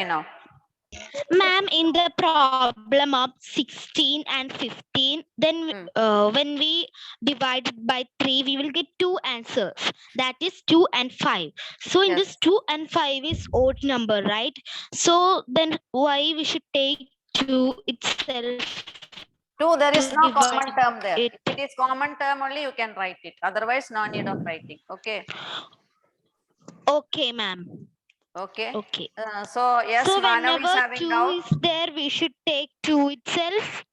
now. Ma'am, in the problem of 16 and 15, then when we divide it by 3, we will get two answers. That is 2 and 5. So in Yes. this 2 and 5 is odd number, right? So then why we should take 2 itself? 2, there is to no divide common term there. it. If it is common term only, you can write it. Otherwise, no need of writing. Okay. Okay, ma'am. Okay. Okay. So yes, So Manav is whenever having 2 doubt. is there, we should take 2 itself.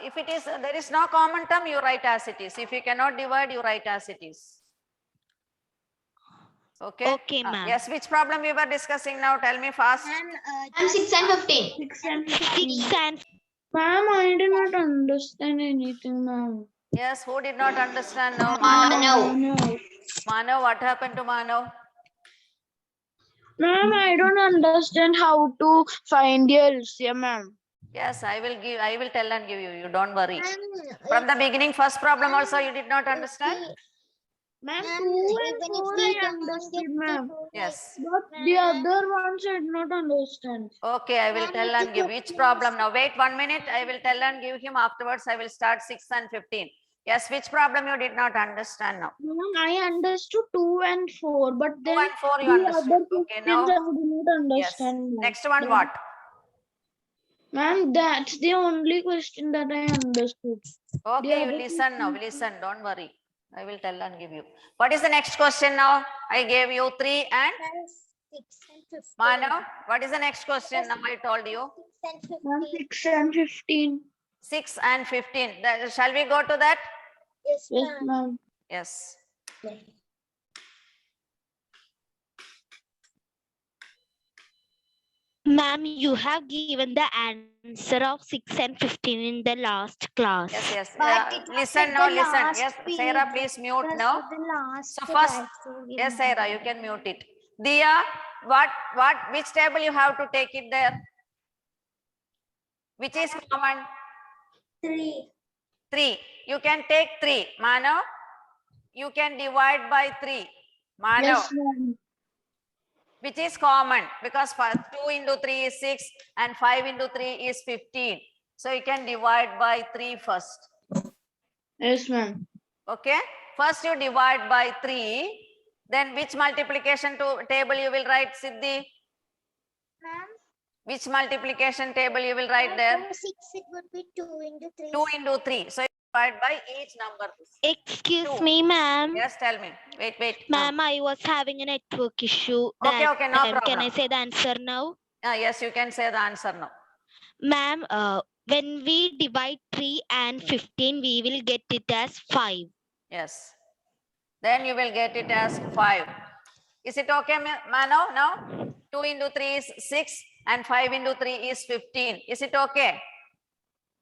If it is there is no common term, you write as it is. If you cannot divide, you write as it is. Okay. Okay, ma'am. Yes. Which problem we were discussing now? Tell me fast. I'm 6 and 15. 6 and Ma'am, I did not understand anything, ma'am. Yes. Who did not understand now? No. No. Manav, what happened to Manav? Ma'am, I don't understand how to find the LCM, ma'am. Yes, I will tell and give you. You don't worry. From the beginning, first problem also you did not understand? Ma'am, 2 and 4 I understood, ma'am. Yes. But the other ones I did not understand. Okay, I will tell and give. Which problem now? Wait 1 minute. I will tell and give him. Afterwards, I will start 6 and 15. Yes, which problem you did not understand now? Ma'am, I understood 2 and 4, but 2 then and 4 you the understood. other Okay, questions now. I did not Yes. understand. ma'am. Next one what? Ma'am, that's the only question that I understood. Okay, you other listen now. Listen. Don't worry. I will tell and give you. What is the next question now? I gave you 3 and Manav. What is the next question now? I told you. Ma'am, 6 and 15. 6 and 15. Shall we go to that? Yes, ma'am. Yes. Ma'am, you have given the answer of 6 and 15 in the last class. Yes. Listen now. Listen. Yes, Sarah, please mute now. So first, yes, Sarah, you can mute it. Dia, which table you have to take it there? Which is common? 3. 3. You can take 3. Manav, you can divide by 3. Manav, Yes, ma'am. which is common because 2 into 3 is 6 and 5 into 3 is 15. So you can divide by 3 first. Yes, ma'am. Okay. First you divide by 3. Then which multiplication table you will write, Siddhi? Which multiplication table you will write there? 6, it would be 2 into 3. 2 into 3. So you divide by each number. Excuse 2. me, ma'am. Yes, tell me. Wait. Ma'am, I was having a network issue. Okay, that okay, no time. Can problem. I say the answer now? Yes, you can say the answer now. Ma'am, when we divide 3 and 15, we will get it as 5. Yes. Then you will get it as 5. Is it okay, Mano? Now 2 into 3 is 6 and 5 into 3 is 15. Is it okay?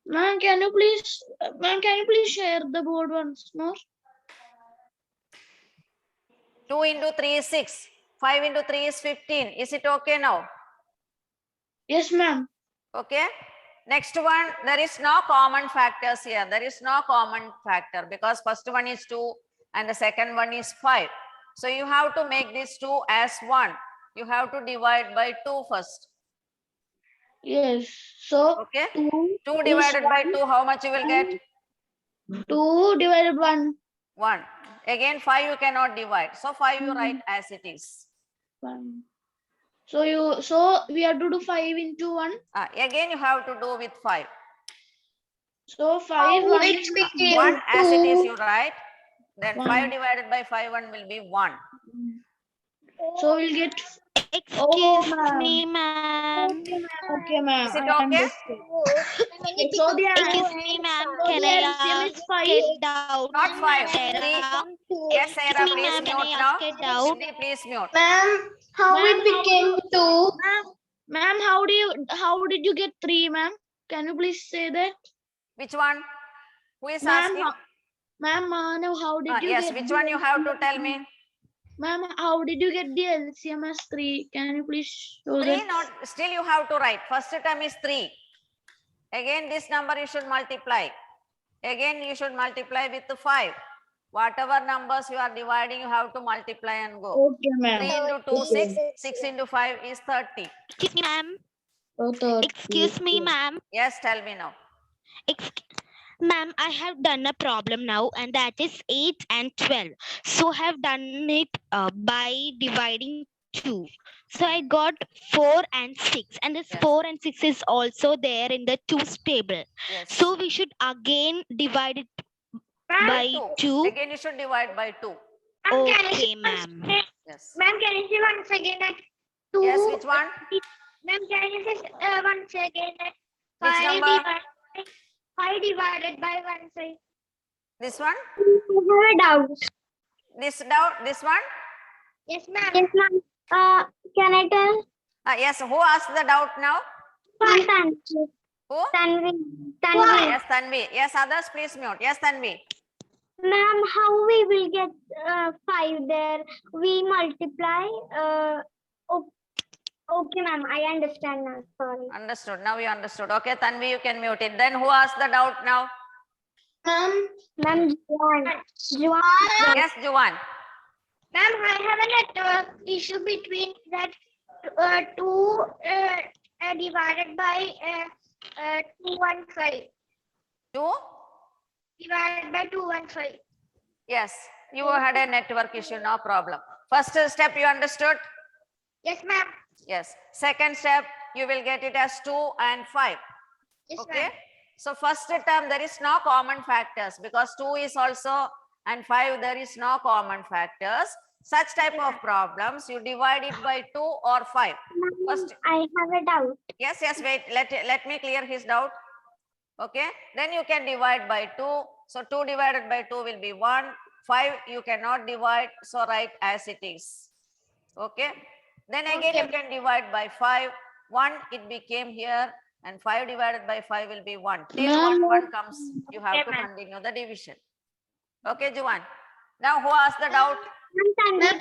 Ma'am, can you please share the board once more? 2 into 3 is 6. 5 into 3 is 15. Is it okay now? Yes, ma'am. Okay. Next one, there is no common factors here. There is no common factor because first one is 2 and the second one is 5. So you have to make this 2 as 1. You have to divide by 2 first. Yes. So, Okay. 2 divided by 2, how much you will get? 2 divided by 1. 1. Again, 5 you cannot divide. So 5 you write as it is. 1. So we have to do 5 into 1. Again, you have to do with 5. So 5 1 as it is you write. Then 1. 5 divided by 5 1 will be 1. So we'll get. Excuse me, ma'am. Okay, ma'am. Is it I okay? understood. So the Excuse me, ma'am. So Can the I LCM is ask 5? a doubt? Not 5. Sarah? Yes, Sarah, me, please ma'am. Can I mute now. ask a doubt? Siddhi, please mute. Ma'am, how Ma'am, it became 2? Ma'am, how did you get 3, ma'am? Can you please say that? Which one? Who is Ma'am, asking? Ma'am, how did you Yes, get which the one you have to LCM? tell me? Ma'am, how did you get the LCM as 3? Can you please show 3 that? not, still you have to write. First term is 3. Again, this number you should multiply. Again, you should multiply with 5. Whatever numbers you are dividing, you have to multiply and go. Okay, 3 ma'am. into 2, 6. 6 into 5 is 30. Excuse me, ma'am. Oh, 30. Excuse me, ma'am. Yes, tell me now. Ma'am, I have done a problem now, and that is 8 and 12. So I have done it by dividing 2. So I got 4 and 6, and this Yes. 4 and 6 is also there in the 2's table. Yes. So we should again divide it Ma'am, by 2. Again, you should divide by 2. Okay, ma'am. Yes. Ma'am, can you say once again that 2? Yes, which one? Ma'am, can you say once again that Which 5 number? divided, 5 divided by 1 side? This one? I have a doubt. This one? Yes, ma'am. Yes, ma'am. Can I tell? Yes, who asked the doubt now? Tanvi. Who? Tanvi. Yes, Tanvi. Yes, others please mute. Yes, Tanvi. Ma'am, how we will get 5 there? We multiply. Okay, ma'am. I understand now. Sorry. Understood. Now you understood. Okay, Tanvi, you can mute it. Then who asked the doubt now? Ma'am, Juan. Yes, Juwan. Ma'am, I have a network issue between that 2 divided by 215. 2? Divided by 215. Yes, you had a network issue. No problem. First step you understood? Yes, ma'am. Yes. Second step, you will get it as 2 and 5. Yes, Okay. ma'am. So first term, there is no common factors because 2 is also and 5, there is no common factors. Such type of problems, you divide it by 2 or 5. First, I have a doubt. yes, wait, let me clear his doubt. Okay, then you can divide by 2. So 2 divided by 2 will be 1. 5 you cannot divide, so write as it is. Okay, then again you can divide by 5. 1 it became here, and 5 divided by 5 will be 1. Till Ma'am, 1 comes, you have to ma'am. continue the division. Okay, Juwan. Now who asked the doubt? Ma'am,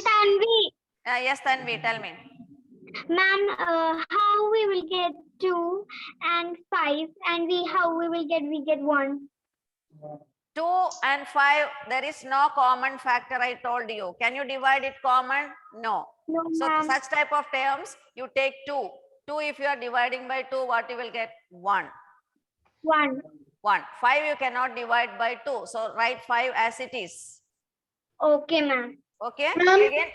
Tanvi. Yes, Tanvi, tell me. Ma'am, how we will get 2 and 5 and how we get 1? 2 and 5, there is no common factor, I told you. Can you divide it common? No. No, So ma'am. such type of terms, you take 2. 2 if you are dividing by 2, what you will get? 1. 1. 1. 5 you cannot divide by 2. So write 5 as it is. Okay, ma'am. Okay. Ma'am. Again,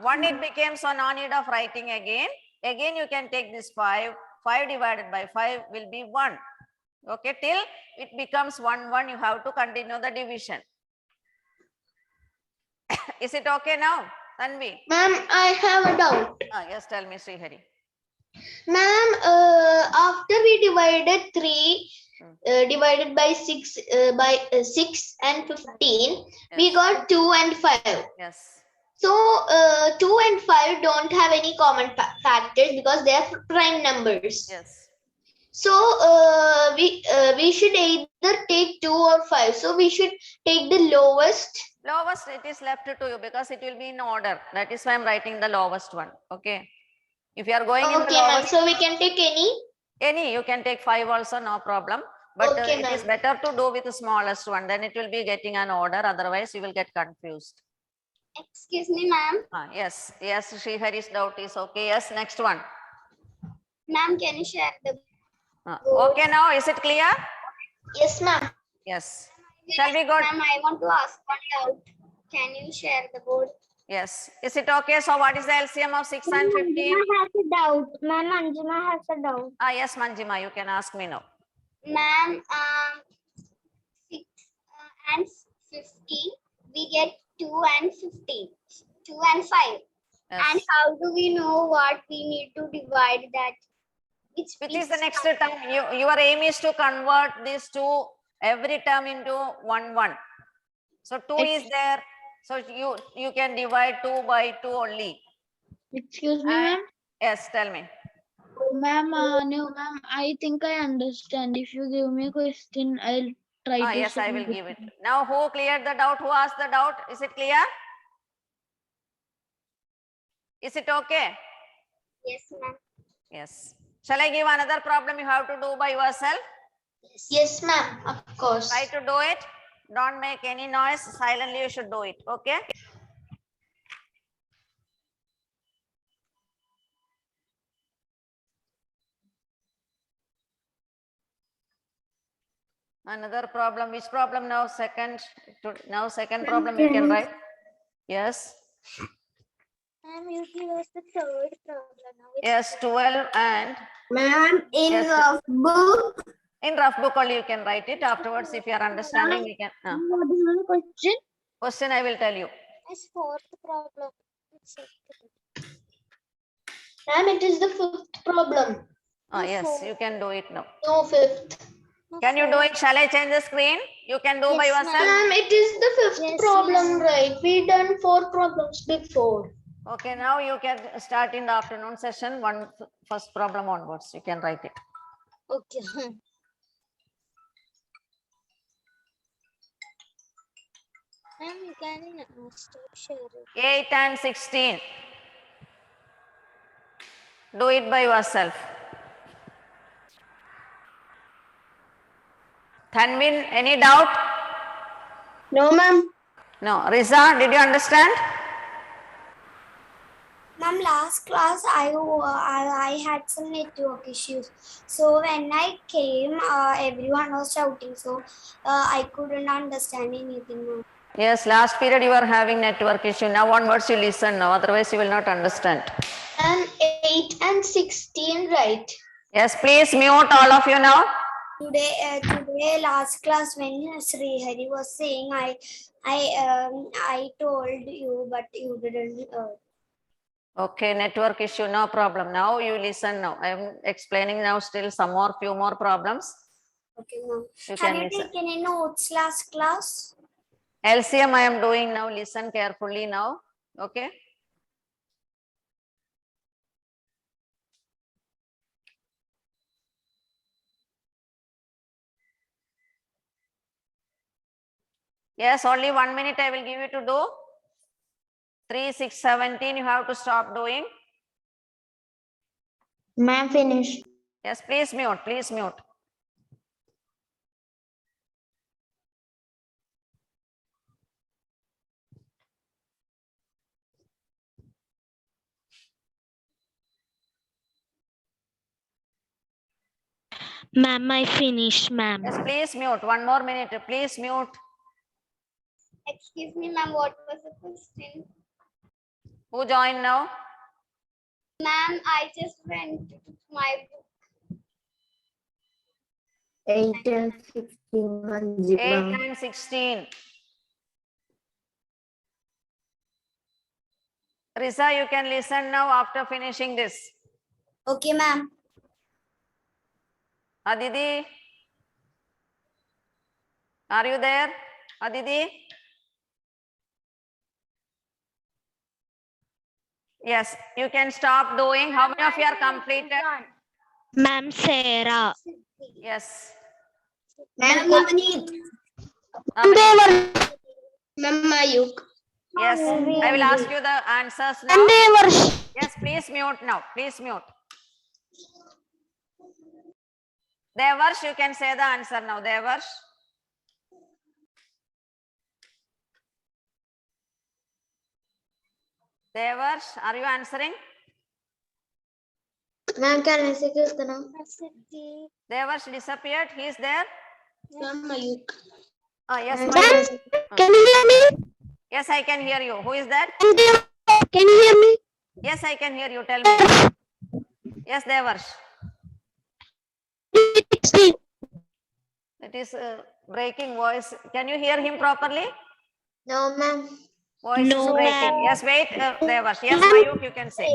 1 it became, so no need of writing again. Again you can take this 5. 5 divided by 5 will be 1. Okay, till it becomes 1, 1, you have to continue the division. Is it okay now, Tanvi? Ma'am, I have a doubt. Yes, tell me, Srihari. Ma'am, after we divided 3 divided by 6 6 and 15, we Yes. got 2 and 5. Yes. So 2 and 5 don't have any common factors because they are prime numbers. Yes. So we should either take 2 or 5. So we should take the lowest. Lowest, it is left to you because it will be in order. That is why I'm writing the lowest one. Okay. If you are going in the Okay, ma'am. lowest, So we can take any. you can take 5 also, no problem. But Okay, it is ma'am. better to do with the smallest one. Then it will be getting an order. Otherwise, you will get confused. Excuse me, ma'am. Yes. Yes, Srihari's doubt is okay. Yes, next one. Ma'am, can you share the? Okay, now is it clear? Yes, ma'am. Yes. Shall we go? Ma'am, I want to ask one doubt. Can you share the board? Yes. Is it okay? So what is the LCM of 6 and 15? has a doubt. Ma'am, Anjima has a doubt. Yes, Manjima, you can ask me now. Ma'am, 6 and 15, we get 2 and 15. 2 and 5. Yes. And how do we know what we need to divide that? Which is the next term? Your aim is to convert these two every term into 1, 1. So 2 is there. So you can divide 2 by 2 only. Excuse me, And- ma'am. Yes, tell me. Ma'am, no, ma'am. I think I understand. If you give me a question, I'll try to. Yes, I will solve it. give it. Now, who cleared the doubt? Who asked the doubt? Is it clear? Is it okay? Yes, ma'am. Yes. Shall I give another problem you have to do by yourself? Yes, ma'am. Of course. Try to do it. Don't make any noise. Silently you should do it. Okay. Another problem. Which problem now? Now second problem you can write. Yes. Ma'am, you give us the third problem now. Yes, 12 and Ma'am, in Yes. rough book. in rough book only you can write it. Afterwards, if you are understanding, we can. What is the question? Question I will tell you. As fourth problem. Ma'am, it is the fifth problem. Yes, you can do it now. No, fifth. Can you do it? Shall I change the screen? You can do by Yes, yourself. Ma'am, it is the fifth Yes, problem, ma'am. right? We done 4 problems before. Okay, now you can start in the afternoon session. First problem onwards. You can write it. Okay. Ma'am, you can stop sharing. 8 and 16. Do it by yourself. Thanvin, any doubt? No, ma'am. No. Riza, did you understand? Ma'am, last class I had some network issues. So when I came, everyone was shouting. So I couldn't understand anything. Ma'am. Yes, last period you are having network issue. Now onwards you listen now. Otherwise you will not understand. And 8 and 16, right? Yes, please mute all of you now. Today last class when Srihari was saying, I told you, but you didn't. Okay, network issue, no problem. Now you listen now. I am explaining now still few more problems. Okay, ma'am. You Have can you listen. taken any notes last class? LCM I am doing now. Listen carefully now. Okay. Yes, only 1 minute I will give you to do. 3, 6, 17 you have to stop doing. Ma'am, finish. Yes, please mute, please mute. Ma'am, I finished, ma'am. Yes, please mute. 1 more minute. Please mute. Excuse me, ma'am. What was the question? Who joined now? Ma'am, I just went to my book. 8 and 16. 8 and 16. Risa, you can listen now after finishing this. Okay, ma'am. Aditi, are you there? Aditi? Yes, you can stop doing. How many of you are completed? Ma'am, Sarah. Yes. Ma'am, Navneet. Ma'am, Mayuk. Yes, I will ask you the answers now. Yes, please mute now. Please mute. Devarsh, you can say the answer now. Devarsh. Devarsh, are you answering? Ma'am, can I say Kirtana? Devarsh disappeared. He is there. Ma'am, Mayuk. Yes, Ma'am, Mayur. Can you hear me? Yes, I can hear you. Who is that? Can you hear me? Yes, I can hear you. Tell me. Yes, Devarsh. It is breaking voice. Can you hear him properly? No, ma'am. Voice No, is breaking. ma'am. Yes, wait, Devarsh. Yes, Mayuk, you can say.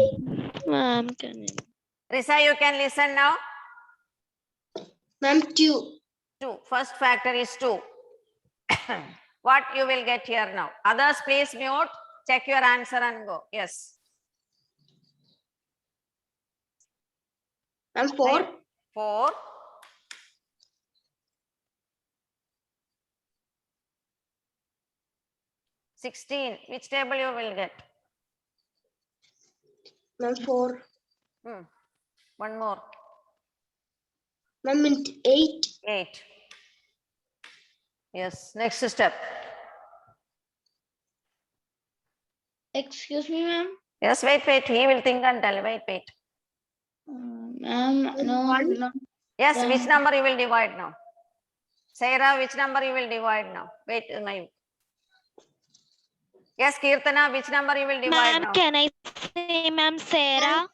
Ma'am, can you? Risa, you can listen now. Ma'am, 2. 2. First factor is 2. What you will get here now? Others, please mute. Check your answer and go. Yes. Ma'am, 4. 4. $16. Which table you will get? Ma'am, 4. One more. Ma'am, 8. 8. Yes, next step. Excuse me, ma'am. Yes, wait. He will think and tell. Wait. Ma'am, no. Yes, Yeah. which number you will divide now? Sarah, which number you will divide now? Wait, Yes, Kirtana, which number you will divide Ma'am, now? can I say, ma'am, Sarah?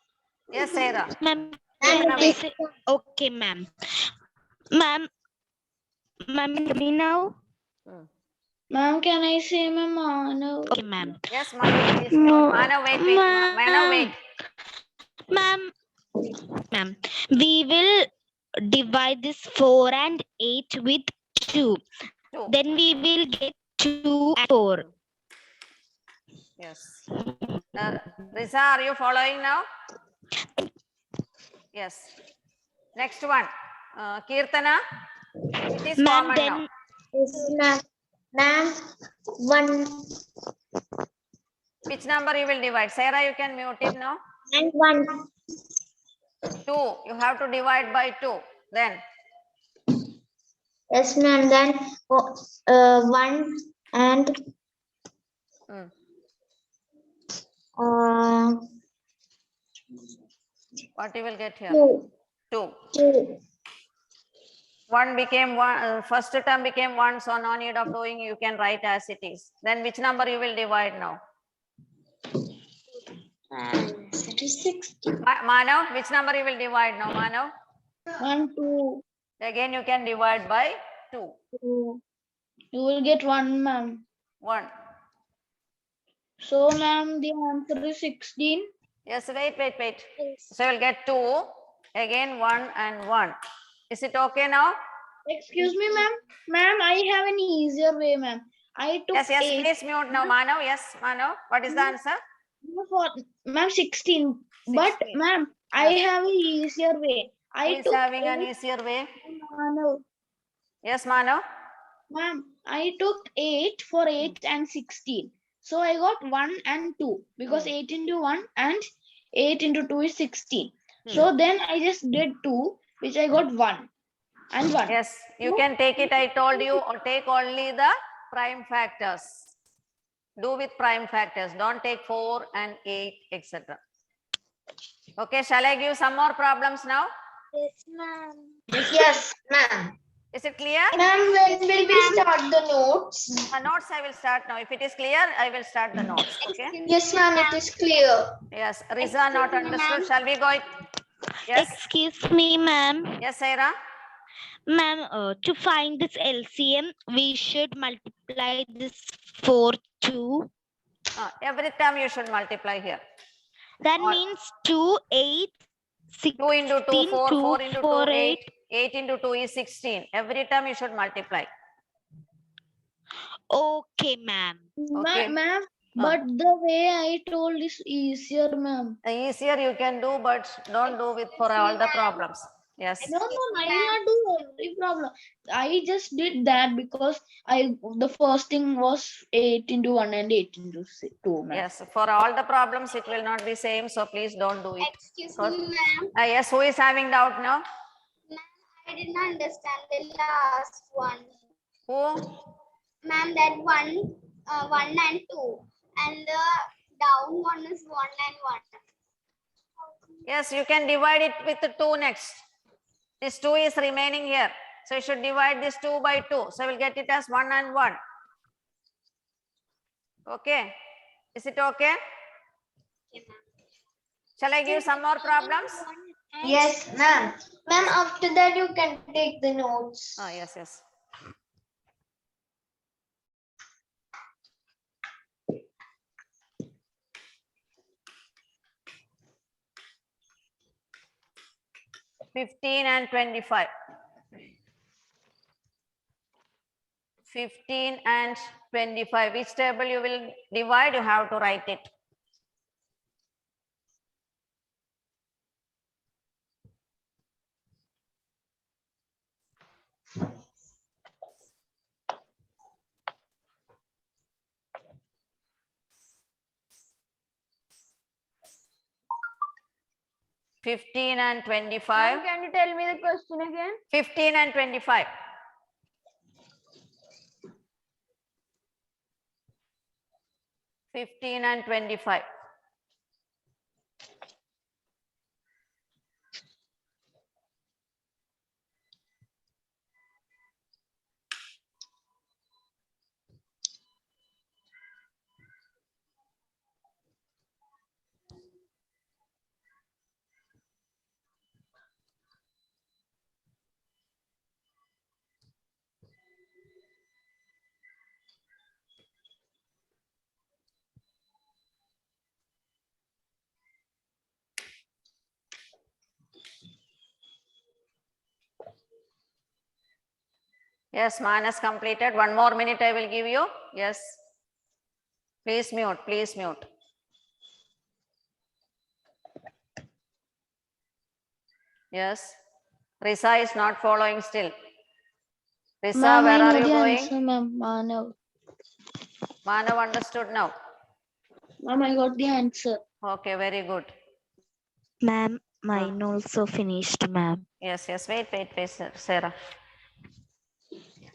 Yes, Sarah. Ma'am, Kirtana, can I wait. say? Okay, ma'am. Ma'am, hear me now? Ma'am, can I say, ma'am? No. Okay, ma'am. Yes, Manu, please. No, Manu, wait. Manu, wait. Ma'am, we will divide this 4 and 8 with 2. 2. Then we will get 2 and 4. Yes. Risa, are you following now? Yes. Next one. Kirtana, it is Ma'am, common then now. Yes, ma'am. Ma'am, 1 Which number you will divide? Sarah, you can mute it now. and 1. 2. You have to divide by 2. Then Yes, ma'am. Then 1 and what you will get here? 2. 2. 2. 1 became 1. First term became 1. So no need of doing. You can write as it is. Then which number you will divide now? It is 60. Manav, which number you will divide now? Manav? 1, 2. Again, you can divide by 2. 2. You will get 1, ma'am. 1. So, ma'am, the answer is 16. Yes, wait. So you'll get 2. Again, 1 and 1. Is it okay now? Excuse me, ma'am. Ma'am, I have an easier way, ma'am. I took Yes, 8. please mute now. Manav, yes, Manav. What is the answer? For, ma'am, 16. But, 16. ma'am, I have an easier way. Who I is took having an 8. easier way? Ma'am, Yes, Manav. I took 8 for 8 and 16. So I got 1 and 2 because 8 into 1 and 8 into 2 is 16. So then I just did 2, which I got 1 and 1. Yes, you can take it. I told you, or take only the prime factors. Do with prime factors. Don't take 4 and 8, etc. Okay, shall I give some more problems now? Yes, ma'am. Yes, ma'am. Is it clear? Ma'am, when will we start the notes? Notes I will start now. If it is clear, I will start the notes. Okay. Yes, ma'am, it is clear. Yes, Riza not understood. Shall we go? Yes. excuse me, ma'am. Yes, Sarah. Ma'am, to find this LCM, we should multiply this 4 2. Every time you should multiply here. That Or- means 2, 8, 16, 2 into 2, 4, 4 into 2, 4, 8. 8 into 2 is 16. Every time you should multiply. Okay, ma'am. Okay. Ma'am, but the way I told is easier, ma'am. Easier you can do, but don't do with for all the problems. Yes. No, I will not do every problem. I just did that because the first thing was 8 into 1 and 8 into 2, ma'am. Yes. For all the problems, it will not be same. So please don't do it. Excuse me, ma'am. Yes. Who is having doubt now? Ma'am, I didn't understand the last one. Who? Ma'am, that 1 and 2. And the down one is 1 and 1. Yes, you can divide it with the 2 next. This 2 is remaining here. So you should divide this 2 by 2. So we'll get it as 1 and 1. Okay. Is it okay? Shall I give some more problems? Yes, ma'am. Ma'am, after that you can take the notes. Oh, yes. and 25. 15 and 25. Which table you will divide? You have to write it. Fifteen and 25. Can you tell me the question again? 15 and 25. 15 and 25. Yes, Manas completed. 1 more minute I will give you. Yes. Please mute, please mute. Yes. Risa is not following still. Risa, where are you going? Ma'am, Manav. Manav understood now. Ma'am, I got the answer. Okay, very good. Ma'am, mine also finished, ma'am. Yes, yes. Wait, Sarah.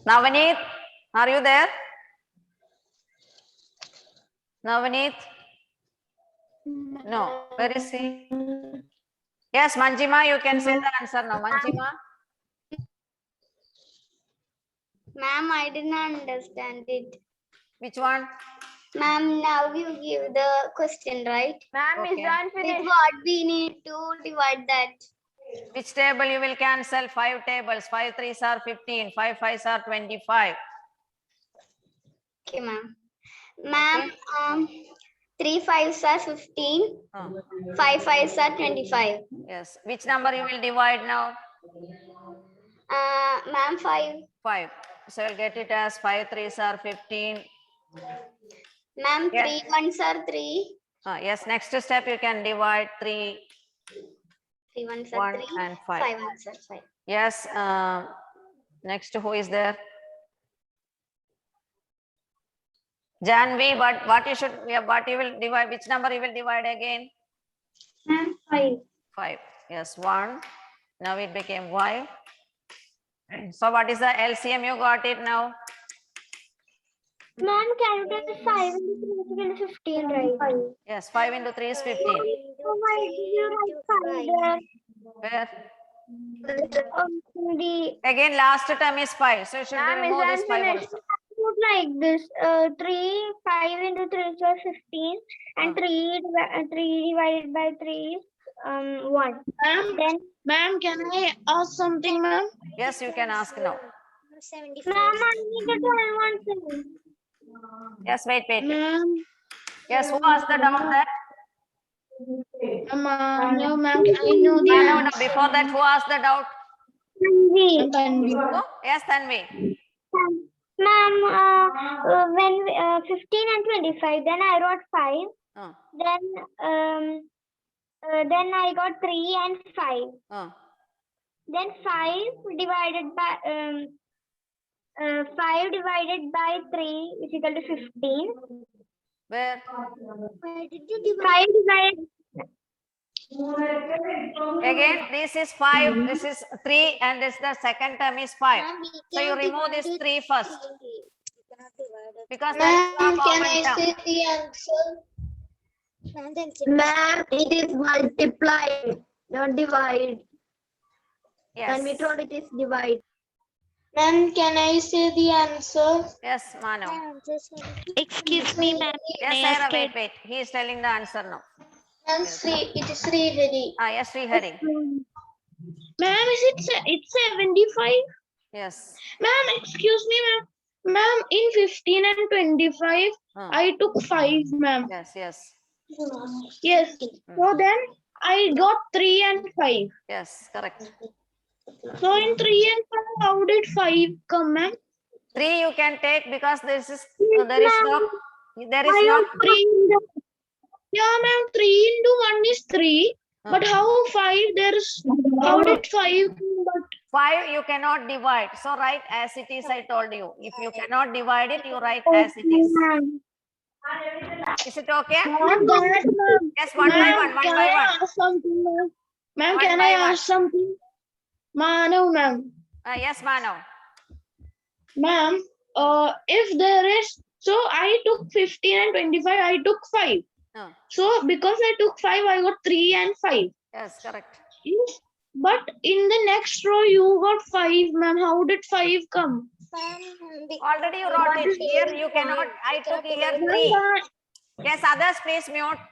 Navaneet, are you there? Navaneet? No. Where is he? Yes, Manjima, you can say the answer now. Manjima? Ma'am, I didn't understand it. Which one? Ma'am, now you give the question, right? Ma'am, Okay. is done With finished. what we need to divide that? Which table you will cancel? 5 tables. 5 3s are 15. 5 5s are 25. Okay, ma'am. Ma'am, 3 5s are 15. 5 5s are 25. Yes. Which number you will divide now? Ma'am, 5. 5. So you'll get it as 5 3s are 15. Ma'am, Yeah. 3 1s are 3. Yes. Next step you can divide 3, 3 1s are 1 3. and 5. 5 1s are 5. Yes. Next, who is there? Janvi, but what you should, yeah, what you will divide, which number you will divide again? Ma'am, 5. 5. Yes, 1. Now it became 5. So what is the LCM? You got it now? Ma'am, can you tell me 5 into 3 is 15, right? Yes, 5 into 3 is 15. So why did you write 5 Where? there? Again, last term is 5. So you should Ma'am, is remove this done 5 finished. also. Put like this, 3, 5 into 3 is 15 and 3 divided by 3 is 1. Ma'am, Then, ma'am, can I ask something, ma'am? Yes, you can ask now. ma'am, I need to tell one thing. Yes, wait. Ma'am, Yes, who asked the doubt that? no, ma'am, I know the No, answer. before that, who asked the doubt? Tanvi. Who? Yes, Tanvi. Ma'am, when 15 and 25, then I wrote 5. Oh, Then I got 3 and 5. oh. Then 5 divided by 5 divided by 3 is equal to 15. Where? 5 divided. Again, this is 5, this is 3, and this the second term is 5. So you remove this 3 first. Because there is no Ma'am, can common I term. say the answer? Ma'am, it is multiplied, not divide. And we Yes. told it is divide. Ma'am, can I say the answer? Yes, Manav. Excuse me, ma'am. Yes, May I Sarah, state- wait. He is telling the answer now. Ma'am, it is Srihari. Yes, Srihari. Ma'am, it's 75? Yes. Ma'am, excuse me, ma'am. Ma'am, in 15 and 25, I took 5, ma'am. Yes. Yes. So then I got 3 and 5. Yes, correct. So in 3 and 5, how did 5 come, ma'am? 3 you can take because there is no 3 in the, yeah, ma'am, 3 into 1 is 3. But how 5? How did 5 come? But 5 you cannot divide. So write as it is, I told you. If you cannot divide it, you write as it is. Is it okay? not that, ma'am. Yes, one by Ma'am, one. can I ask something, ma'am? Ma'am, One can by I one. ask something? Manav, ma'am. Yes, Manav. Ma'am, if there is So I took 15 and 25. I took 5. No. So because I took 5, I got 3 and 5. Yes, correct. Yes. But in the next row, you got 5, ma'am. How did 5 come? Already you wrote it. Here you cannot. I took here 3. Yes, others please mute.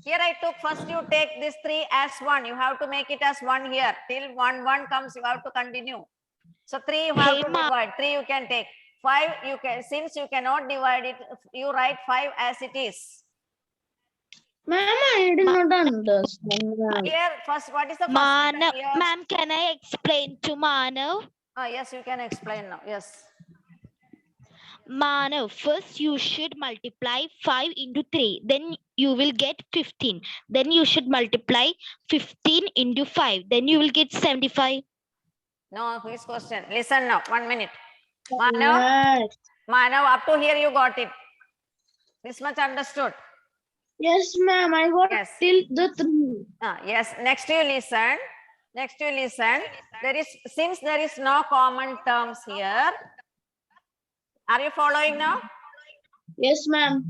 Here I took first you take this 3 as 1. You have to make it as 1 here. Till 1 comes, you have to continue. So 3 you have Hey, to ma'am. divide. 3 you can take. 5 you can, since you cannot divide it, you write 5 as it is. Ma'am, I did not understand. Ma'am. Here first, what is the first Manav, step here? ma'am, can I explain to Manav? Yes, you can explain now. Yes. Manav, first you should multiply 5 into 3. Then you will get 15. Then you should multiply 15 into 5. Then you will get 75. No, his question. Listen now. 1 minute. Manav, Manav, up to here you got it. This much understood. Yes, ma'am. I got Yes. till the 3. Yes. Next you listen. Next you listen. Since there is no common terms here. Are you following now? Yes, ma'am.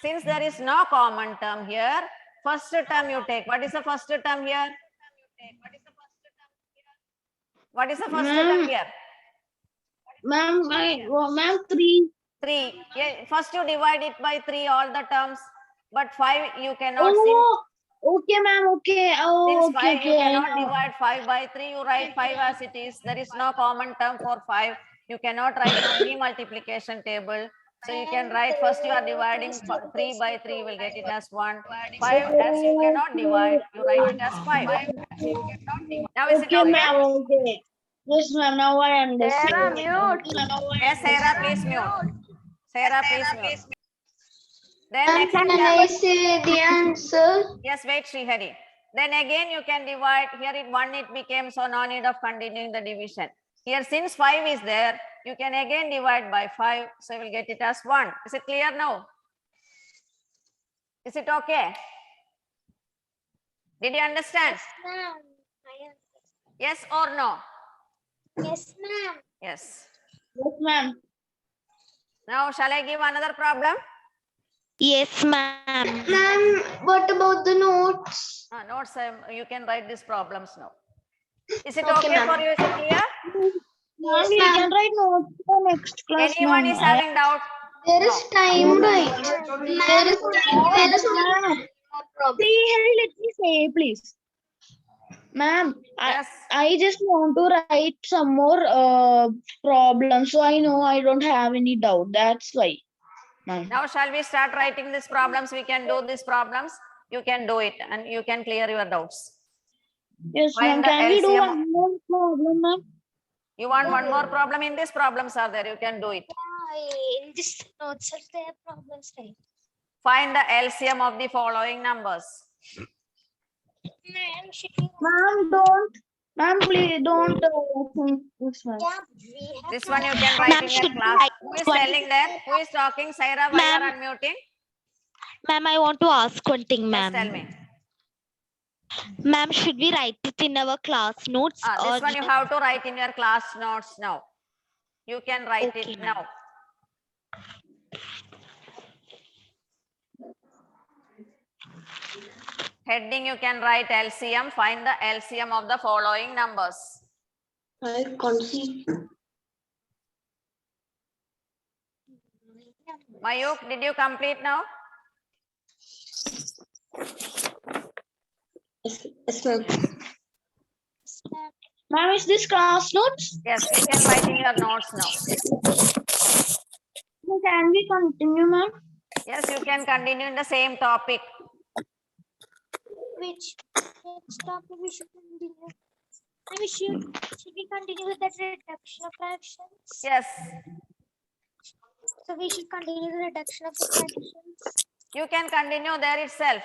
Since there is no common term here, first term you take. What is the first term here? What is the first term Ma'am. here? Ma'am, ma'am, 3. 3. Yeah, first you divide it by 3, all the terms. But 5 you cannot. Oh, okay, ma'am. Okay. Oh, Since okay, 5 you okay. cannot divide 5 by 3, you write 5 as it is. There is no common term for 5. You cannot write any multiplication table. So you can write first you are dividing 3 by 3, you will get it as 1. 5 as you cannot divide, you write it as 5. Now is it Okay, okay? ma'am. Okay. Yes, ma'am. Now I understand. Yes, Sarah, please mute. Sarah, please mute. Then next Can I say the answer? yes, wait, Srihari. Then again you can divide. Here it 1 it became, so no need of continuing the division. Here since 5 is there, you can again divide by 5. So you will get it as 1. Is it clear now? Is it okay? Did you understand? Ma'am. Yes or no? Yes, ma'am. Yes. Yes, ma'am. Now shall I give another problem? Yes, ma'am. Ma'am, what about the notes? Notes, you can write these problems now. Is it Okay, okay ma'am. for you? Is it clear? Ma'am, you can write notes for next class, Anyone ma'am. is having doubt? There is time, right? There is time. There is Ma'am. no problem. See, Harry, let me say, please. Ma'am, Yes. I just want to write some more problems, so I know I don't have any doubt. That's why, ma'am. Now shall we start writing these problems? We can do these problems. You can do it and you can clear your doubts. Yes, Find ma'am. the Can we do LCM. one more problem, ma'am? You want one more problem? In these problems are there. You can do it. In this notes are there problems, right? Find the LCM of the following numbers. Ma'am, should we? Ma'am, don't. Ma'am, please don't. This one. Yeah, we have. This one you can write Ma'am, in your should we class. write Who is one? telling that? Who is talking? Saira, why you Ma'am. are unmuting? Ma'am, I want to ask one thing, Yes, ma'am. tell me. Ma'am, should we write it in our class notes? This one you have to write in your class notes now. You can write Okay, it ma'am. now. Heading you can write LCM. Find the LCM of the following numbers. I can't see. Mayuk, did you complete now? Yes, ma'am. Ma'am, is this class notes? Yes, you can write in your notes now. Can we continue, ma'am? Yes, you can continue in the same topic. Which topic we should continue? And should we continue with that reduction of fractions? Yes, So we should continue the reduction of the fractions. you can continue there itself.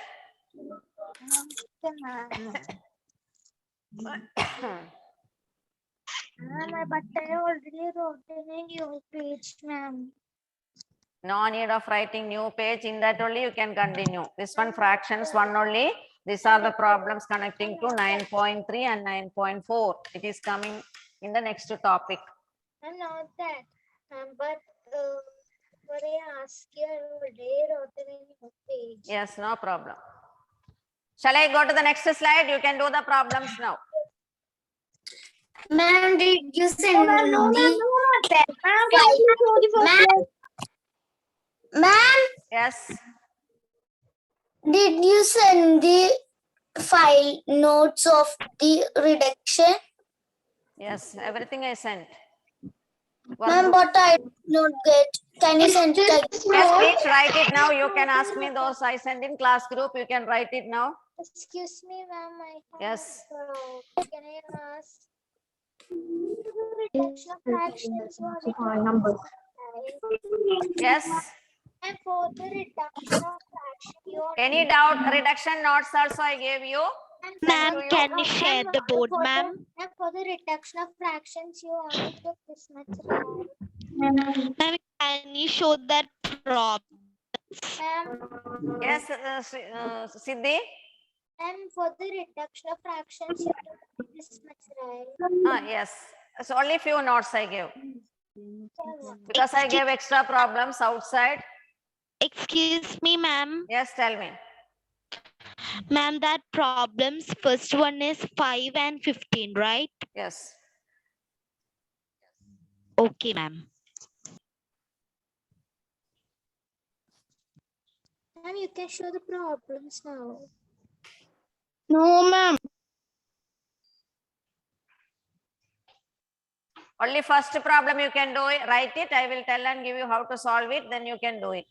But I already wrote in a new page, ma'am. No need of writing new page. In that only you can continue. This one fractions one only. These are the problems connecting to 9.3 and 9.4. It is coming in the next topic. And not that, but I ask you, I wrote it in your page. Yes, no problem. Shall I go to the next slide? You can do the problems now. Ma'am, did you send Ma'am, no, ma'am, the no, ma'am. Ma'am, can you show the first Ma'am, slide? ma'am, Yes. did you send the file notes of the reduction? Yes, everything I sent. Ma'am, Workbook. but I did not get. Can you send it again? Yes, please write it now. You can ask me those I sent in class group. You can write it now. Excuse me, ma'am. Yes. Can I ask? Reduction of fractions Numbers. Yes. And for the reduction of fraction, you are Any doubt? Reduction notes also I gave you. Ma'am, to you. can you share the board, ma'am? And for the reduction of fractions, you only took this much, right? Ma'am, can you show that problem? Ma'am, Yes, Siddhi. and for the reduction of fractions, you took this much, right? Yes. So only few notes I gave because I gave extra problems outside. Excuse me, ma'am. Yes, tell me. Ma'am, that problems first one is 5 and 15, right? Yes. Okay, ma'am. Ma'am, you can show the problems now. No, ma'am. Only first problem you can do it. Write it. I will tell and give you how to solve it. Then you can do it.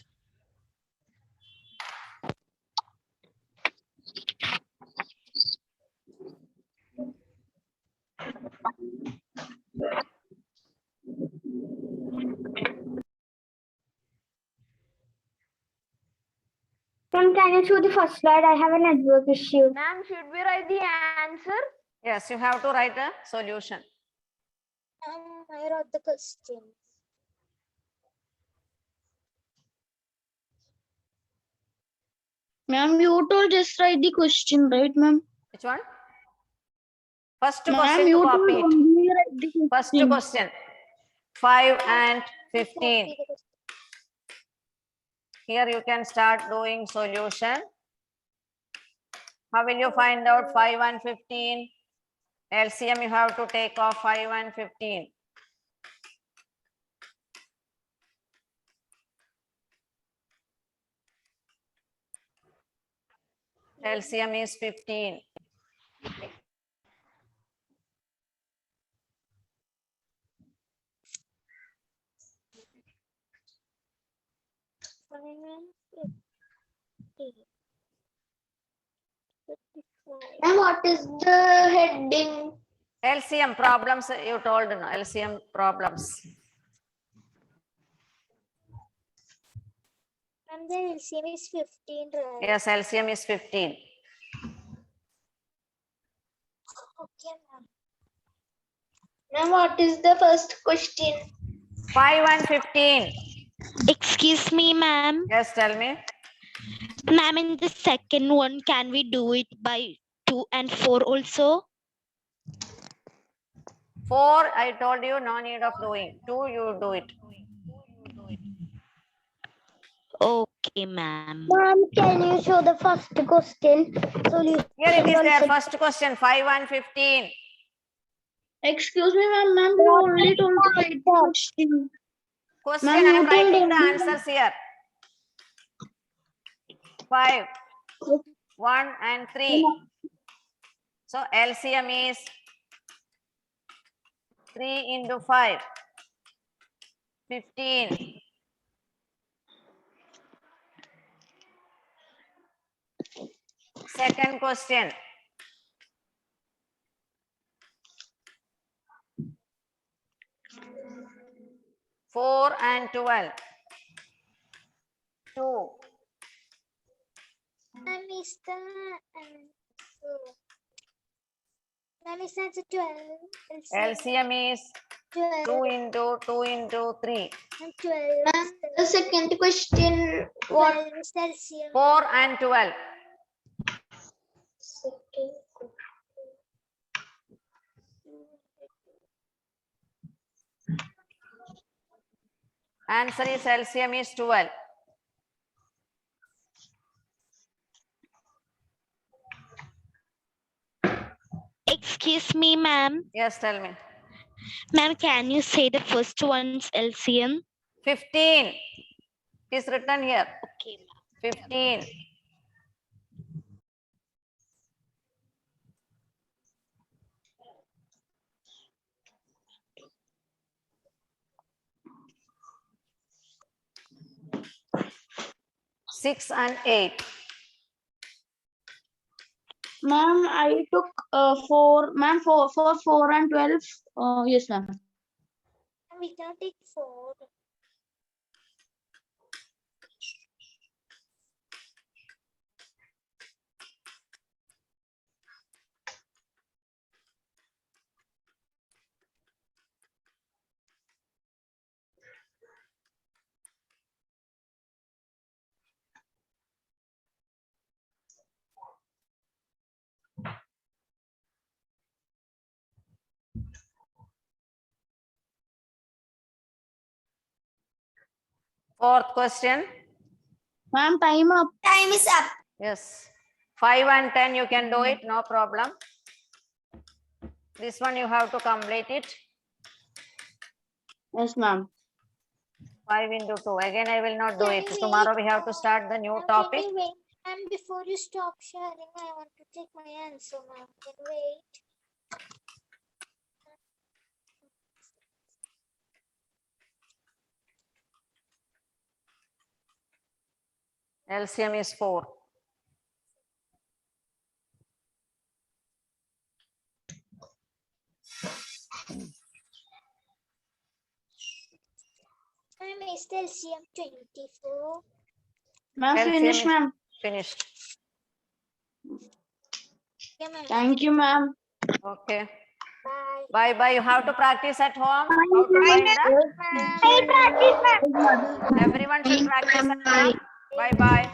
Ma'am, can you show the first slide? I have a network issue. Ma'am, should we write the answer? Yes, you have to write a solution. I wrote the question. Ma'am, you told just write the question, right, ma'am? Which one? First Ma'am, question to you told copy it. only write the First question. question. 5 and 15. Here you can start doing solution. How will you find out 5 and 15? LCM you have to take off 5 and 15. LCM is 15. And what is the heading? LCM problems you told, no? LCM problems. And the LCM is 15, right? Yes, LCM is 15. Okay, ma'am. Ma'am, what is the first question? 5 and 15. Excuse me, ma'am. Yes, tell me. Ma'am, in the second one, can we do it by 2 and 4 also? 4, I told you no need of doing. 2, you do it. Okay, ma'am. Ma'am, can you show the first question? Solution. Here it is there. First question, 5 and 15. Excuse me, ma'am. Ma'am, you only told to write the question. Question, Ma'am, I you am told writing the only- answers here. 5, 1 and 3. So LCM is 3 into 5. 15. Second question. 4 and 12. 2. Ma'am, is the ma'am, is that the 12? LCM is 2 12 into 2 into 3. and 12. The second question. 12 is LCM. 4 and 12. Answer is LCM is 12. Excuse me, ma'am. Yes, tell me. Ma'am, can you say the first one's LCM? 15. It is written here. Okay, 15. Six and 8. Ma'am, I took 4. Ma'am, for 4 and 12. Yes, ma'am. We can take 4. Fourth question. Ma'am, time up. Time is up. Yes. 5 and 10 you can do it, no problem. This one you have to complete it. Yes, ma'am. 5 into 2. Again, I will not do it. Tomorrow we have to start the new topic. Wait. And before you stop sharing, I want to take my answer, ma'am. Can you wait? LCM is 4. I'm still CM 24. Ma'am, LCM finish, is ma'am. Finished. Yeah, ma'am. Thank you, ma'am. Okay. Bye. Bye bye. You have to practice at home. How to find that? Bye. Everyone should practice at home. Bye bye.